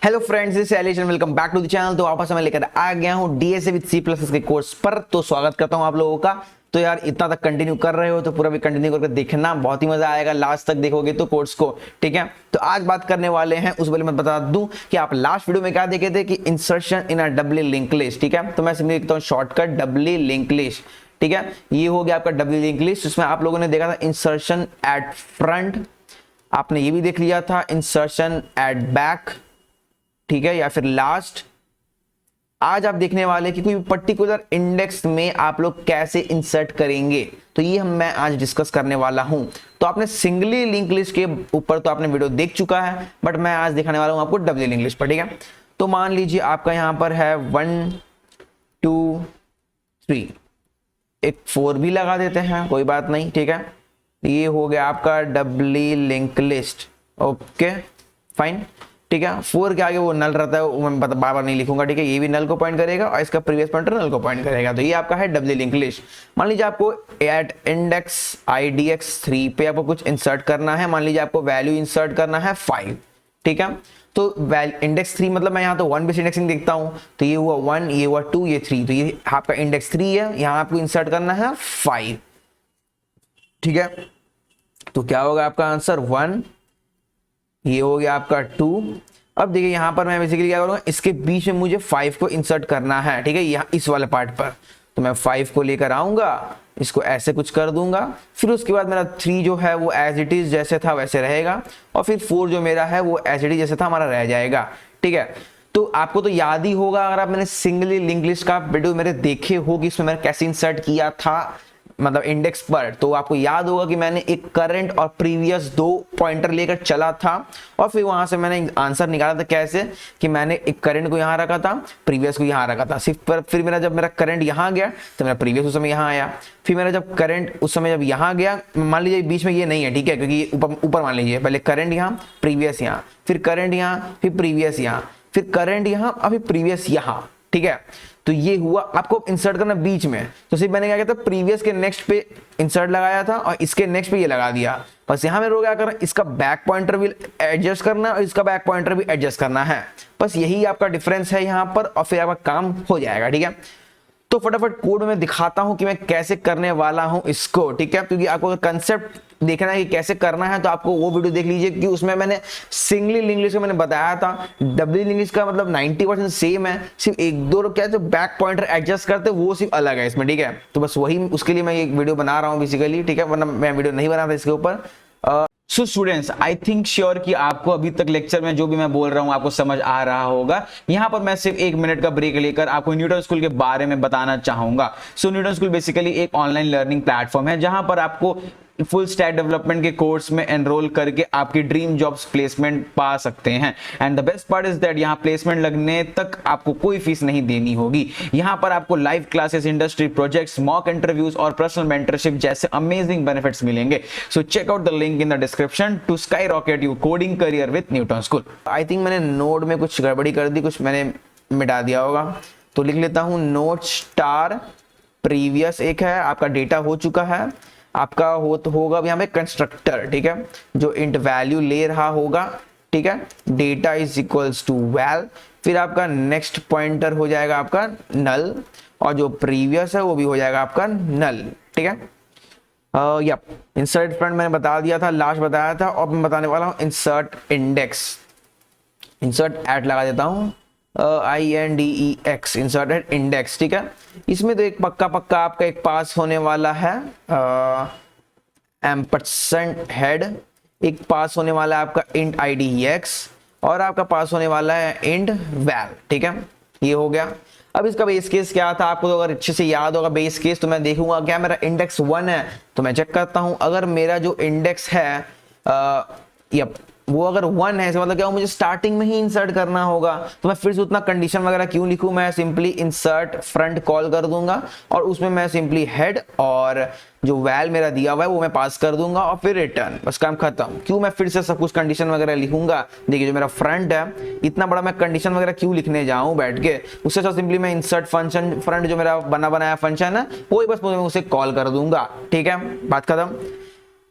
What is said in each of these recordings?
Hello friends, this is Shailesh and welcome back to the channel. तो वापस मैं लेकर आ गया हूं डीएसए विद सी प्लस के कोर्स पर। तो स्वागत करता हूं आप लोगों का। तो यार इतना तक कंटिन्यू कर रहे हो तो पूरा भी कंटिन्यू करके देखना, बहुत ही मजा आएगा लास्ट तक देखोगे तो कोर्स को। ठीक है, तो आज बात करने वाले हैं उस वाले मैं बता दूं कि आप लास्ट वीडियो में क्या देखे थे कि इंसर्शन इन अ डबली लिंक लिस्ट। ठीक है, तो मैं सिंपली लिखता हूं शॉर्टकट डबली लिंक लिस्ट। ठीक है, ये हो गया आपका डबली लिंक लिस्ट। इसमें आप लोगों ने देखा था इंसर्शन एट फ्रंट, आपने ये भी देख लिया था इंसर्शन एट बैक, ठीक है, या फिर लास्ट। आज आप देखने वाले कि कोई पर्टिकुलर इंडेक्स में आप लोग कैसे इंसर्ट करेंगे, तो ये मैं आज डिस्कस करने वाला हूं। तो आपने सिंगली लिंक लिस्ट के ऊपर तो आपने वीडियो देख चुका है, बट मैं आज दिखाने वाला हूं आपको डबली लिंक लिस्ट पर। ठीक है, तो मान लीजिए आपका यहां पर है 1 2 3, एक 4 भी लगा देते हैं, कोई बात नहीं। ठीक है, ये हो गया आपका डबली लिंक लिस्ट। ओके फाइन, ठीक है। 4 के आगे वो नल रहता है, वो मैं बार बार नहीं लिखूंगा। ठीक है, ये भी नल को पॉइंट करेगा और इसका प्रीवियस पॉइंटर नल को पॉइंट करेगा। तो ये आपका है डबली लिंक लिस्ट। मान लीजिए आपको एट इंडेक्स IDX 3 पे आपको कुछ इंसर्ट करना है। मान लीजिए आपको वैल्यू इंसर्ट करना है 5। ठीक है, तो इंडेक्स 3 मतलब मैं यहाँ तो 1 बेस इंडेक्सिंग देखता हूँ, तो ये हुआ 1, ये हुआ 2, ये 3, तो ये आपका इंडेक्स 3 है। यहाँ आपको इंसर्ट करना है 5। ठीक है, तो क्या होगा आपका आंसर 1, ये हो गया आपका 2। अब देखिए यहां पर मैं बेसिकली क्या करूंगा, इसके बीच में मुझे 5 को इंसर्ट करना है। ठीक है, यहाँ इस वाले पार्ट पर, तो मैं 5 को लेकर आऊंगा, इसको ऐसे कुछ कर दूंगा। फिर उसके बाद मेरा 3 जो है वो एज इट इज जैसे था वैसे रहेगा, और फिर 4 जो मेरा है वो एज इट इज जैसे था हमारा रह जाएगा। ठीक है, तो आपको तो याद ही होगा, अगर आप मैंने सिंगली लिंक लिस्ट का वीडियो मेरे देखे हो कि इसमें मैंने कैसे इंसर्ट किया था मतलब इंडेक्स पर, तो आपको याद होगा कि मैंने एक करंट और प्रीवियस 2 पॉइंटर लेकर चला था, और फिर वहां से मैंने आंसर निकाला था कैसे कि मैंने एक करंट को यहां रखा था, प्रीवियस को यहां रखा था। फिर मेरा जब मेरा करंट यहां गया तो मेरा प्रीवियस उस समय यहां आया। फिर मेरा जब करंट उस समय जब यहां गया, मान लीजिए बीच में ये नहीं है, ठीक है, क्योंकि ऊपर मान लीजिए पहले करंट यहां, प्रीवियस यहां, फिर करंट यहां, फिर प्रीवियस यहां, फिर करंट यहां और फिर प्रीवियस यहां। ठीक है, तो ये हुआ, आपको इंसर्ट करना बीच में, तो सिर्फ मैंने क्या किया था, प्रीवियस के नेक्स्ट पे इंसर्ट लगाया था और इसके नेक्स्ट पे ये लगा दिया। बस यहां मेरे को क्या करना, इसका बैक पॉइंटर भी एडजस्ट करना है और इसका बैक पॉइंटर भी एडजस्ट करना है। बस यही आपका डिफरेंस है यहां पर, और फिर आपका काम हो जाएगा। ठीक है, तो फटाफट कोड में दिखाता हूं कि मैं कैसे करने वाला हूं इसको। ठीक है, क्योंकि आपको अगर कंसेप्ट देखना है कि कैसे करना है तो आपको वो वीडियो देख लीजिए, कि उसमें मैंने सिंगली लिंक लिस्ट का मैंने बताया था। डबली लिंक लिस्ट का मतलब 90% सेम है, सिर्फ एक दो क्या जो बैक पॉइंटर एडजस्ट करते वो सिर्फ अलग है इसमें। ठीक है, तो बस वही उसके लिए मैं ये वीडियो बना रहा हूँ बेसिकली। ठीक है, वरना मैं वीडियो नहीं बना था इसके ऊपर। So students, I think sure कि आपको अभी तक लेक्चर में जो भी मैं बोल रहा हूं आपको समझ आ रहा होगा। यहां पर मैं सिर्फ 1 मिनट का ब्रेक लेकर आपको न्यूटन स्कूल के बारे में बताना चाहूंगा। सो न्यूटन स्कूल बेसिकली एक ऑनलाइन लर्निंग प्लेटफॉर्म है, जहां पर आपको फुल स्टैक डेवलपमेंट के कोर्स में एनरोल करके आपकी ड्रीम जॉब्स प्लेसमेंट पा सकते हैं। And the best part is that यहाँ प्लेसमेंट लगने तक आपको कोई फीस नहीं देनी होगी। यहाँ पर आपको live classes, industry projects, mock interviews और पर्सनल मेंटरशिप जैसे अमेजिंग बेनिफिट्स मिलेंगे। So check out the link in the description to skyrocket your coding career with Newton School. I think मैंने नोट में कुछ गड़बड़ी कर दी, कुछ मैंने मिटा दिया होगा, तो लिख लेता हूँ नोट स्टार प्रीवियस एक है, आपका डेटा हो चुका है, आपका होगा अब यहाँ पे कंस्ट्रक्टर। ठीक है, जो इंट वैल्यू ले रहा होगा। ठीक है, data is equals to val, फिर आपका नेक्स्ट पॉइंटर हो जाएगा आपका नल, और जो प्रीवियस है वो भी हो जाएगा आपका नल। ठीक है, यप, इंसर्ट फ्रंट मैंने बता दिया था, लास्ट बताया था, और मैं बताने वाला हूँ इंसर्ट इंडेक्स। इंसर्ट एट लगा देता हूँ INDEX, इंसर्टेड इंडेक्स। ठीक है, इसमें तो एक पक्का आपका एक पास होने वाला है एम्परसेंड हेड, एक पास होने वाला है आपका इंट IDX, और आपका पास होने वाला है इंट वैल। ठीक है, ये हो गया। अब इसका बेस केस क्या था, आपको तो अगर अच्छे से याद होगा बेस केस, तो मैं देखूंगा क्या मेरा इंडेक्स 1 है, तो मैं चेक करता हूं अगर मेरा जो इंडेक्स है यप वो अगर 1 है, मतलब क्या मुझे स्टार्टिंग में ही इंसर्ट करना होगा, तो मैं फिर से उतना कंडीशन वगैरह क्यों लिखूं, मैं सिंपली इंसर्ट फ्रंट कॉल कर दूंगा, और उसमें मैं सिंपली हेड और जो वैल मेरा दिया हुआ है वो मैं पास कर दूंगा, और फिर रिटर्न, बस काम खत्म। क्यों मैं फिर से सब कुछ कंडीशन वगैरह लिखूंगा, देखिए जो मेरा फ्रंट है इतना बड़ा मैं कंडीशन वगैरह क्यों लिखने जाऊं बैठ के, उससे अच्छा सिंपली मैं इंसर्ट फंक्शन फ्रंट जो मेरा बनाया फंक्शन है वो ही बस मैं उसे कॉल कर दूंगा। ठीक है, बात खत्म।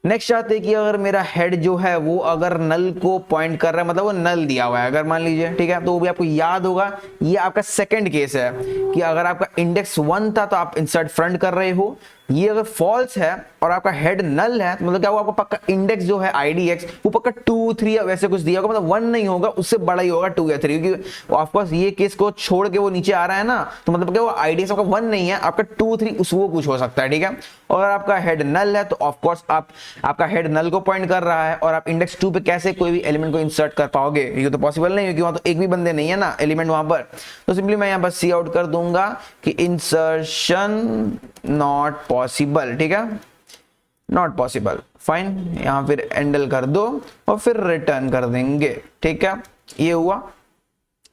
नेक्स्ट आते हैं कि अगर मेरा हेड जो है वो अगर नल को पॉइंट कर रहा है, मतलब वो नल दिया हुआ है अगर मान लीजिए, ठीक है, तो वो भी आपको याद होगा, ये आपका सेकंड केस है कि अगर आपका इंडेक्स 1 था तो आप इंसर्ट फ्रंट कर रहे हो, ये अगर फॉल्स है और आपका हेड नल है तो मतलब क्या हुआ, आपका पक्का इंडेक्स जो है आईडीएक्स वो पक्का 2 3 या वैसे कुछ दिया होगा, मतलब 1 नहीं होगा, उससे बड़ा ही होगा 2 या 3, क्योंकि ऑफकोर्स ये केस को छोड़ के वो नीचे आ रहा है ना, तो मतलब क्या वो आईडीएक्स आपका 1 नहीं है, आपका 2 3 उस वो कुछ हो सकता है, ठीक है। और अगर आपका हेड नल है तो ऑफकोर्स आपका हेड नल को पॉइंट कर रहा है और आप इंडेक्स 2 पे कैसे कोई भी एलिमेंट को इंसर्ट कर पाओगे, ये तो पॉसिबल नहीं है क्योंकि वहां तो एक भी बंदे नहीं है ना एलिमेंट वहां पर। तो सिंपली मैं यहां पर सी आउट कर दूंगा कि इंसर्शन नॉट पॉसिबल, ठीक है, नॉट पॉसिबल, फाइन, यहां फिर एंडल कर दो और फिर रिटर्न कर देंगे, ठीक है, ये हुआ।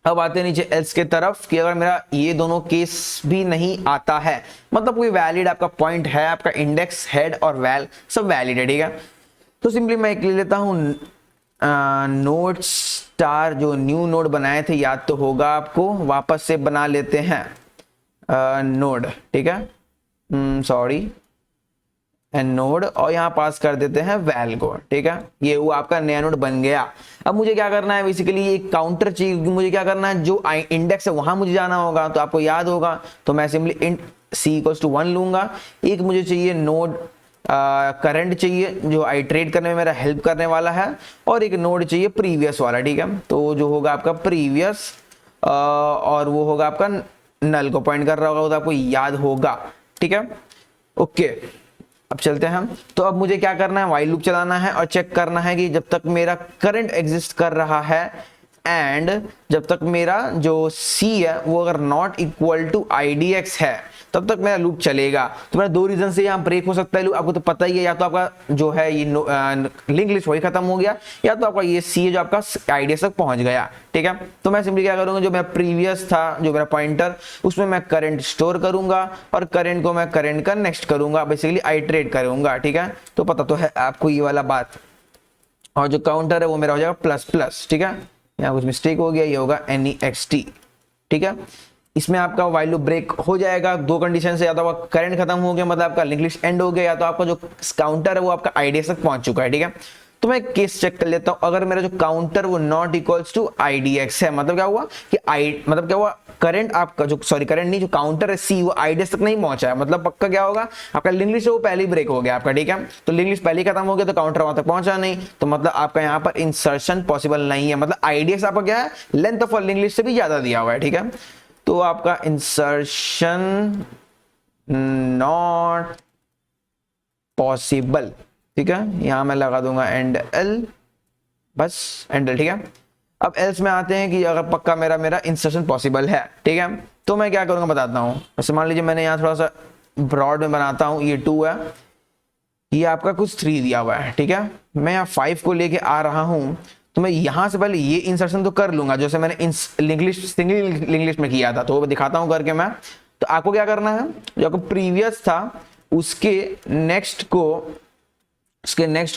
अब आते नीचे एल्स के तरफ कि अगर मेरा ये दोनों केस भी नहीं आता है, मतलब कोई वैलिड आपका पॉइंट है, आपका इंडेक्स हेड और वैल सब वैलिड है, ठीक है, तो सिंपली मैं एक ले लेता हूं नोड स्टार, जो न्यू नोड बनाए थे याद तो होगा आपको, वापस से बना लेते हैं नोड, ठीक है, सॉरी एंड नोड, और यहां पास कर देते हैं वैल को, ठीक है, ये वो आपका नया नोड बन गया। अब मुझे क्या करना है, बेसिकली ये काउंटर चाहिए, क्योंकि मुझे क्या करना है, जो इंडेक्स है वहां मुझे जाना होगा, तो आपको याद होगा, तो मैं simply int c equals to 1 लूंगा। एक मुझे चाहिए नोड करंट चाहिए जो आइट्रेट करने में मेरा हेल्प करने वाला है, और एक नोड चाहिए प्रीवियस वाला, ठीक है, तो जो होगा आपका प्रीवियस और वो होगा आपका नल को पॉइंट कर रहा होगा, तो आपको याद होगा, ठीक है, ओके। अब चलते हैं हम, तो अब मुझे क्या करना है, व्हाइल लूप चलाना है और चेक करना है कि जब तक मेरा करंट एग्जिस्ट कर रहा है एंड जब तक मेरा जो C है वो अगर नॉट इक्वल टू IDX है तब तक मेरा लूप चलेगा। तो मेरा दो रीजन से यहाँ ब्रेक हो सकता है लूप, आपको तो पता ही है, या तो आपका जो है ये लिंक लिस्ट वही खत्म हो गया, या तो आपका ये C है जो आपका IDX तक पहुंच गया, ठीक है। तो मैं सिंपली क्या करूंगा, जो मेरा प्रीवियस था जो मेरा पॉइंटर उसमें मैं करंट स्टोर करूंगा और करंट को मैं करंट का नेक्स्ट करूंगा, बेसिकली आइट्रेट करूंगा, ठीक है, तो पता तो है आपको ये वाला बात। और जो काउंटर है वो मेरा हो जाएगा प्लस प्लस, ठीक है, यहाँ कुछ मिस्टेक हो गया, ये होगा NEXT, ठीक है। इसमें आपका व्हाइल लूप ब्रेक हो जाएगा दो कंडीशन से, या तो आपका करंट खत्म हो गया मतलब आपका लिंक लिस्ट एंड हो गया, या तो आपका जो काउंटर है वो आपका IDX तक पहुंच चुका है, ठीक है। तो मैं केस चेक कर लेता हूं, अगर मेरा जो काउंटर वो नॉट इक्वल्स टू IDX है, मतलब क्या हुआ कि मतलब क्या हुआ, करंट आपका जो करंट नहीं, जो काउंटर है C वो IDX तक नहीं पहुंचा है, मतलब पक्का क्या होगा, आपका लिंक लिस्ट वो पहले ही ब्रेक हो गया आपका, ठीक है। तो लिंक लिस्ट पहले खत्म हो गया तो काउंटर वहां तक पहुंचा नहीं, तो मतलब आपका यहाँ पर इंसर्शन पॉसिबल नहीं है, मतलब IDX आपका क्या है, लेंथ ऑफ लिंक लिस्ट से भी ज्यादा दिया हुआ है, ठीक है। तो आपका इंसर्शन नॉट पॉसिबल, ठीक है, यहां मैं लगा दूंगा एंड एल, बस एंड एल, ठीक है। अब एल्स में आते हैं कि अगर पक्का मेरा इंसर्शन पॉसिबल है, ठीक है, तो मैं क्या करूंगा बताता हूं। जैसे मान लीजिए मैंने यहाँ थोड़ा सा ब्रॉड में बनाता हूं, ये 2 है, ये आपका कुछ 3 दिया हुआ है, ठीक है, मैं यहाँ 5 को लेके आ रहा हूं, तो मैं यहां से पहले ये इंसर्शन तो कर लूंगा जैसे मैंने link list single link list में किया था, तो वो दिखाता हूं करके मैं। तो आपको क्या करना है, जो आपको प्रीवियस था उसके नेक्स्ट को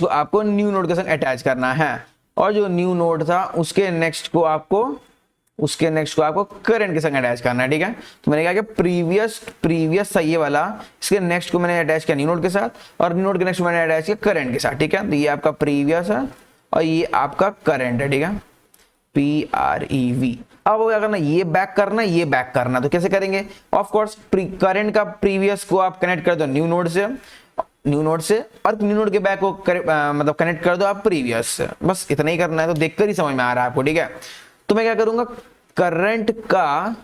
आपको न्यू नोड के साथ अटैच करना है, और जो न्यू नोड था उसके नेक्स्ट को आपको करंट के संग अटैच करना है, ठीक है। तो मैंने कहा कि प्रीवियस था ये वाला, इसके नेक्स्ट को मैंने अटैच किया न्यू नोड के साथ, और न्यू नोड के नेक्स्ट मैंने अटैच किया करंट के साथ, ठीक है। तो ये आपका प्रीवियस है और ये आपका करंट है, ठीक है, PREV। अब क्या करना, ये बैक करना, ये बैक करना, तो कैसे करेंगे, ऑफ कोर्स करंट का प्रीवियस को आप कनेक्ट कर दो न्यू नोड से, और न्यू नोड के बैक को मतलब कनेक्ट कर दो आप प्रीवियस से, बस इतना ही करना है। तो देखकर ही समझ में आ रहा है आपको, ठीक है। तो मैं क्या करूंगा, करंट का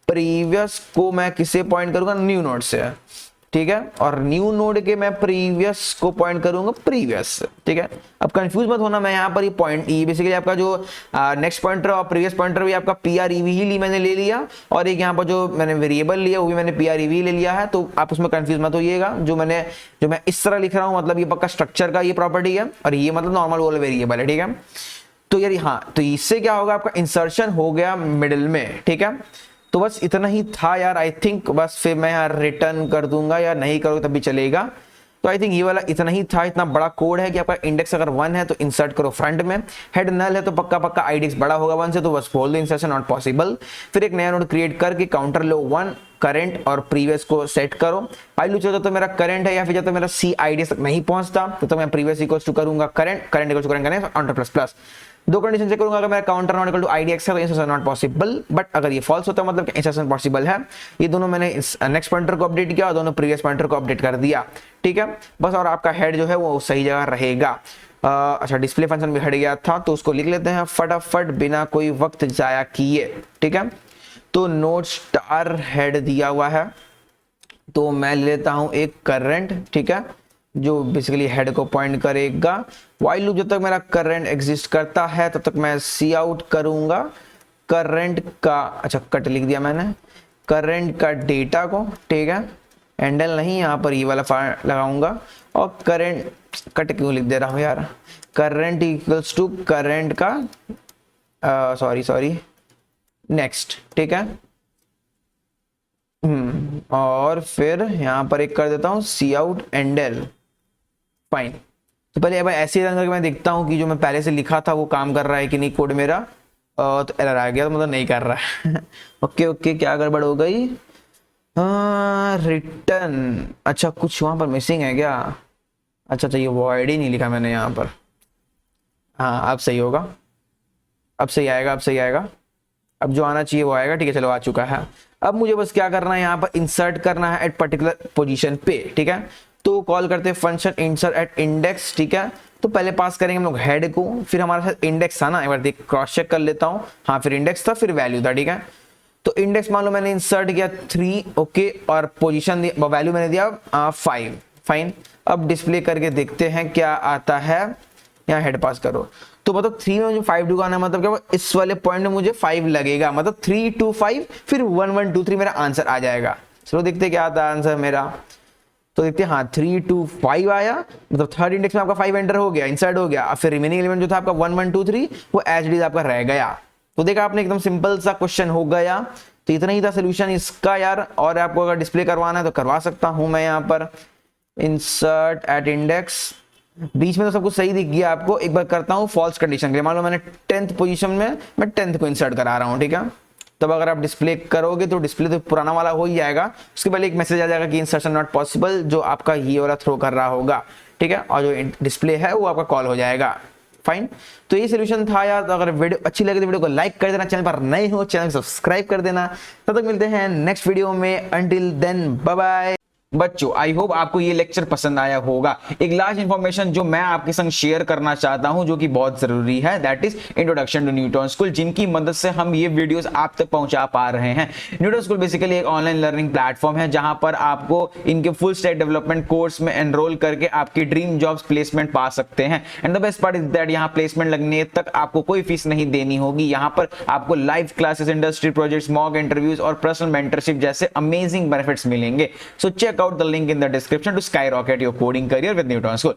प्रीवियस को मैं किसे पॉइंट करूंगा, न्यू नोड से, ठीक है, और न्यू नोड के मैं प्रीवियस को पॉइंट करूंगा प्रीवियस से, ठीक है। अब कंफ्यूज मत होना, मैं यहाँ पर ये पॉइंट बेसिकली आपका जो नेक्स्ट पॉइंटर और प्रीवियस पॉइंटर भी आपका PREV ही मैंने ले लिया, और एक यहाँ पर जो मैंने वेरिएबल लिया वो भी मैंने PREV ले लिया है, तो आप उसमें कंफ्यूज मत होइएगा। जो मैं इस तरह लिख रहा हूँ मतलब ये पक्का स्ट्रक्चर का ये प्रॉपर्टी है, और ये मतलब नॉर्मल वाला वेरिएबल है, ठीक है। तो यार हाँ, तो इससे क्या होगा, आपका इंसर्शन हो गया मिडिल में, ठीक है। तो बस इतना ही था यार, आई थिंक बस फिर मैं यार रिटर्न कर दूंगा, या नहीं करूँ तब भी चलेगा। तो आई थिंक ये वाला इतना ही था। इतना बड़ा कोड है कि आपका इंडेक्स अगर 1 है तो इंसर्ट करो फ्रंट में, हेड नल है तो पक्का पक्का IDX बड़ा होगा 1 से, तो बस बोल दो इंसर्शन नॉट पॉसिबल। फिर एक नया नोड क्रिएट करके काउंटर लो 1, करंट और प्रीवियस को सेट करो। पाइलू चलो तो मेरा करंट है या फिर जब तक मेरा C IDX तक नहीं पहुंचता तो मैं प्रीवियस इक्वल्स टू करूंगा current, current equals to current करें काउंटर प्लस प्लस। दो कंडीशन चेक करूंगा, अगर मेरा counter not equal to IDX है तो इंसर्शन नॉट पॉसिबल, बट अगर ये फॉल्स होता है मतलब इंसर्शन पॉसिबल है। ये दोनों मैंने इस नेक्स्ट पॉइंटर को अपडेट किया और दोनों प्रीवियस पॉइंटर को अपडेट कर दिया, ठीक है बस। और आपका हेड जो है वो सही जगह रहेगा। अच्छा, डिस्प्ले फंक्शन भी हट गया था तो उसको लिख लेते हैं फटाफट बिना कोई वक्त जाया किए, ठीक है। तो नोड स्टार हेड दिया हुआ है, तो मैं ले लेता हूं एक करंट, ठीक है, जो बेसिकली हेड को पॉइंट करेगा। वाइल लूप जब तक मेरा करंट एग्जिस्ट करता है तब तक मैं सी आउट करूंगा करंट का, अच्छा कट लिख दिया मैंने, करंट का डेटा को, ठीक है, हैंडल नहीं, यहाँ पर ये वाला लगाऊंगा। और करंट कट क्यों लिख दे रहा हूँ यार, करंट इक्वल्स टू करंट का सॉरी नेक्स्ट, ठीक है। और फिर यहाँ पर एक कर देता हूँ सी आउट एंडल, फाइन। तो पहले अब ऐसे रन करके मैं देखता हूँ कि जो मैं पहले से लिखा था वो काम कर रहा है कि नहीं कोड मेरा। तो एरर आ गया, तो मतलब नहीं कर रहा है। ओके क्या गड़बड़ हो गई, रिटर्न, अच्छा कुछ वहां पर मिसिंग है क्या, अच्छा ये वॉइड ही नहीं लिखा मैंने यहाँ पर। हाँ अब सही होगा, अब सही आएगा, अब जो आना चाहिए वो आएगा, ठीक है चलो आ चुका है। अब मुझे बस क्या करना है, यहाँ पर इंसर्ट करना है एट पर्टिकुलर पोजीशन पे, ठीक है। तो कॉल करते हैं फंक्शन इंसर्ट एट इंडेक्स, ठीक है। तो पहले पास करेंगे हम लोग हेड को, फिर हमारे साथ इंडेक्स था ना, एक बार देख क्रॉस चेक कर लेता हूँ, हाँ फिर इंडेक्स था फिर वैल्यू था, ठीक है। तो इंडेक्स मान लो मैंने इंसर्ट किया 3, ओके, और पोजीशन वैल्यू मैंने दिया 5, फाइन। अब डिस्प्ले करके देखते हैं क्या आता है, यहाँ हेड पास करो। तो मतलब 3 में मुझे 5 ढुकाना है, मतलब क्या इस वाले पॉइंट में मुझे 5 लगेगा, मतलब 3 2 5 फिर 1 1 2 3 मेरा आंसर आ जाएगा। चलो देखते क्या आता है आंसर मेरा, तो देखते हैं, हाँ 3 2 5 आया, मतलब थर्ड इंडेक्स में आपका 5 एंटर हो गया, इंसर्ट हो गया। अब फिर रिमेनिंग एलिमेंट जो था आपका 1 1 2 3 वो एज इट इज आपका रह गया। तो देखा आपने, एकदम सिंपल सा क्वेश्चन हो गया। तो इतना ही था सोल्यूशन इसका यार, और आपको अगर डिस्प्ले करवाना है तो करवा सकता हूं मैं। यहाँ पर इंसर्ट एट इंडेक्स, बीच में तो सब कुछ सही दिख गया आपको। एक बार करता हूँ फॉल्स कंडीशन के लिए, मान लो मैंने 10th पोजीशन में मैं 10th को इंसर्ट करा रहा हूँ, ठीक है। तब अगर आप डिस्प्ले करोगे तो डिस्प्ले तो पुराना वाला हो ही जाएगा, उसके पहले एक मैसेज आ जाएगा कि इंसर्शन नॉट पॉसिबल, जो आपका ये वाला थ्रो कर रहा होगा, ठीक है, और जो डिस्प्ले है वो आपका कॉल हो जाएगा, फाइन। तो ये सोल्यूशन था यार। तो अगर वीडियो अच्छी लगे तो वीडियो को लाइक कर देना, चैनल पर नए हो चैनल को सब्सक्राइब कर देना। तब तक मिलते हैं नेक्स्ट वीडियो में, अंटिल देन बाय बाय। बच्चों आई होप आपको ये लेक्चर पसंद आया होगा। एक लास्ट इंफॉर्मेशन जो मैं आपके संग शेयर करना चाहता हूं, जो कि बहुत जरूरी है, that is introduction to Newton School, जिनकी मदद से हम ये वीडियोस आप तक पहुंचा पा रहे हैं। न्यूटन स्कूल बेसिकली एक ऑनलाइन लर्निंग प्लेटफॉर्म है, जहां पर आपको इनके फुल स्टैक डेवलपमेंट कोर्स में एनरोल करके आपकी ड्रीम जॉब्स प्लेसमेंट पा सकते हैं। And the best part is that यहाँ प्लेसमेंट लगने तक आपको कोई फीस नहीं देनी होगी। यहाँ पर आपको live classes, industry projects, mock interviews और पर्सनल मेंटरशिप जैसे अमेजिंग बेनिफिट्स मिलेंगे। So check out the link in the description to skyrocket your coding career with Newton School.